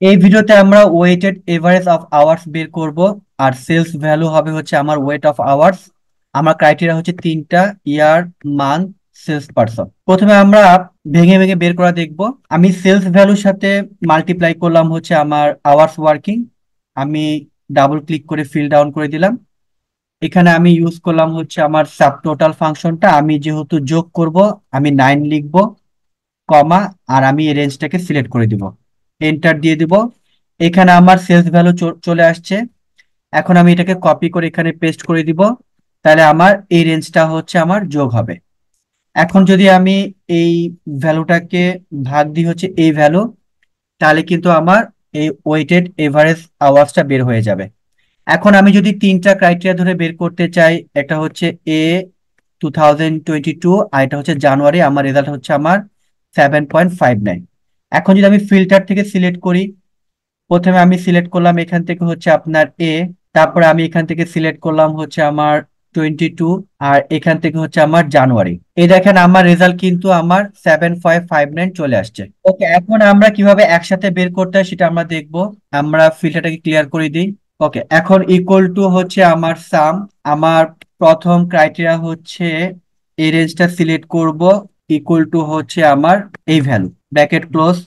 এই ভিডিওতে আমরা ওয়েটেড এভারেজ অফ আওয়ার্স বের করব। আর সেলস ভ্যালু হবে হচ্ছে আমার ওয়েট অফ আওয়ার্স। আমার ক্রাইটেরিয়া হচ্ছে তিনটা: ইয়ার, মান্থ, সেলস পারসন। প্রথমে আমরা ভেঙে ভেঙে বের করা দেখব। আমি সেলস ভ্যালুর সাথে মাল্টিপ্লাই করলাম হচ্ছে আমার আওয়ার্স ওয়ার্কিং। আমি ডাবল ক্লিক করে ফিল ডাউন করে দিলাম। এখানে আমি ইউজ করলাম হচ্ছে আমার সাব টোটাল ফাংশনটা। আমি যেহেতু যোগ করব, আমি 9 লিখবো, কমা, আর আমি এই রেঞ্জটাকে সিলেক্ট করে দিব, এন্টার দিয়ে দিব। এখানে আমার সেলস ভ্যালু চলে আসছে। এখন আমি এটাকে কপি করে এখানে পেস্ট করে দিব। তাহলে আমার এই রেঞ্জটা হচ্ছে আমার যোগ হবে। এখন যদি আমি এই ভ্যালুটাকে ভাগ দিই হচ্ছে এই ভ্যালু, তাহলে কিন্তু আমার এই ওয়েটেড এভারেজ আওয়ার্সটা বের হয়ে যাবে। এখন আমি যদি তিনটা ক্রাইটেরিয়া ধরে বের করতে চাই, একটা হচ্ছে এ 2022, আর এটা হচ্ছে জানুয়ারি, আমার রেজাল্ট হচ্ছে আমার 7.59। এখন যদি আমি ফিল্টার থেকে সিলেক্ট করি, প্রথমে আমি সিলেক্ট করলাম এখান থেকে হচ্ছে আপনার এ, তারপরে আমি এখান থেকে সিলেক্ট করলাম হচ্ছে আমার 22, আর এখান থেকে হচ্ছে আমার জানুয়ারি। এই দেখেন আমার রেজাল্ট কিন্তু আমার 7.59 চলে আসছে। ওকে, এখন আমরা কিভাবে একসাথে বের করতে হয় সেটা আমরা দেখবো। আমরা ফিল্টারটাকে ক্লিয়ার করে দিই। ওকে, এখন ইকুয়াল টু হচ্ছে আমার সাম। আমার প্রথম ক্রাইটেরিয়া হচ্ছে এই রেঞ্জটা সিলেক্ট করব, ইকুয়াল টু হচ্ছে আমার এই value, bracket close,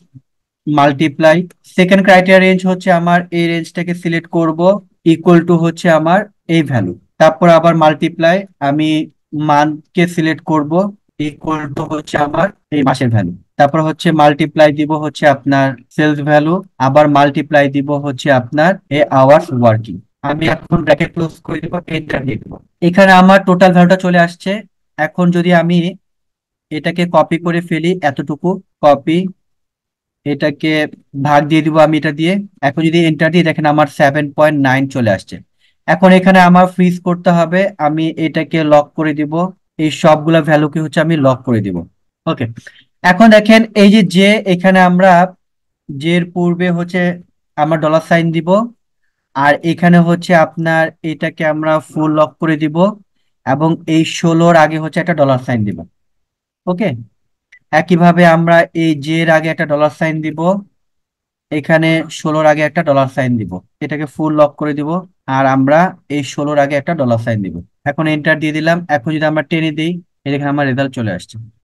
multiply. Second criteria range হচ্ছে আমার এই রেঞ্জটাকে সিলেক্ট করব, ইকুয়াল টু হচ্ছে আমার এই ভ্যালু, তারপর আবার মাল্টিপ্লাই। আমি মান্থকে সিলেক্ট করব, ইকুয়াল টু হচ্ছে আমার এই মাসের ভ্যালু, তারপর হচ্ছে মাল্টিপ্লাই দিব হচ্ছে আপনার সেলস ভ্যালু, আবার মাল্টিপ্লাই দিব হচ্ছে আপনার এই আওয়ার্স ওয়ার্কিং। আমি এখন ব্র্যাকেট ক্লোজ করে দিব, এন্টার দিয়ে দিব। এখানে আমার টোটাল ভ্যালুটা চলে আসছে। এখন যদি আমি এটাকে কপি করে ফেলি, এতটুকু কপি, এটাকে ভাগ দিয়ে দিব আমি এটা দিয়ে। এখন যদি এন্টার দিই, দেখেন আমার 7.9 চলে আসছে। এখন এখানে আমার ফ্রিজ করতে হবে, আমি এটাকে লক করে দিব। এই সবগুলা ভ্যালুকে হচ্ছে আমি লক করে দিব। ওকে, এখন দেখেন এই যে এখানে আমরা এর পূর্বে হচ্ছে আমরা ডলার সাইন দিব, আর এখানে হচ্ছে আপনার এটাকে আমরা ফুল লক করে দিব, এবং এই 16-র আগে হচ্ছে একটা ডলার সাইন দিব। ওকে, একইভাবে আমরা এই এর আগে একটা ডলার সাইন দিব, এখানে 16-র আগে একটা ডলার সাইন দিব, এটাকে ফুল লক করে দিব। আর আমরা এই 16-র আগে একটা ডলার সাইন দিব। এখন এন্টার দিয়ে দিলাম। এখন যদি আমরা টেনে দিই, এই দেখেন আমার রেজাল্ট চলে আসছে।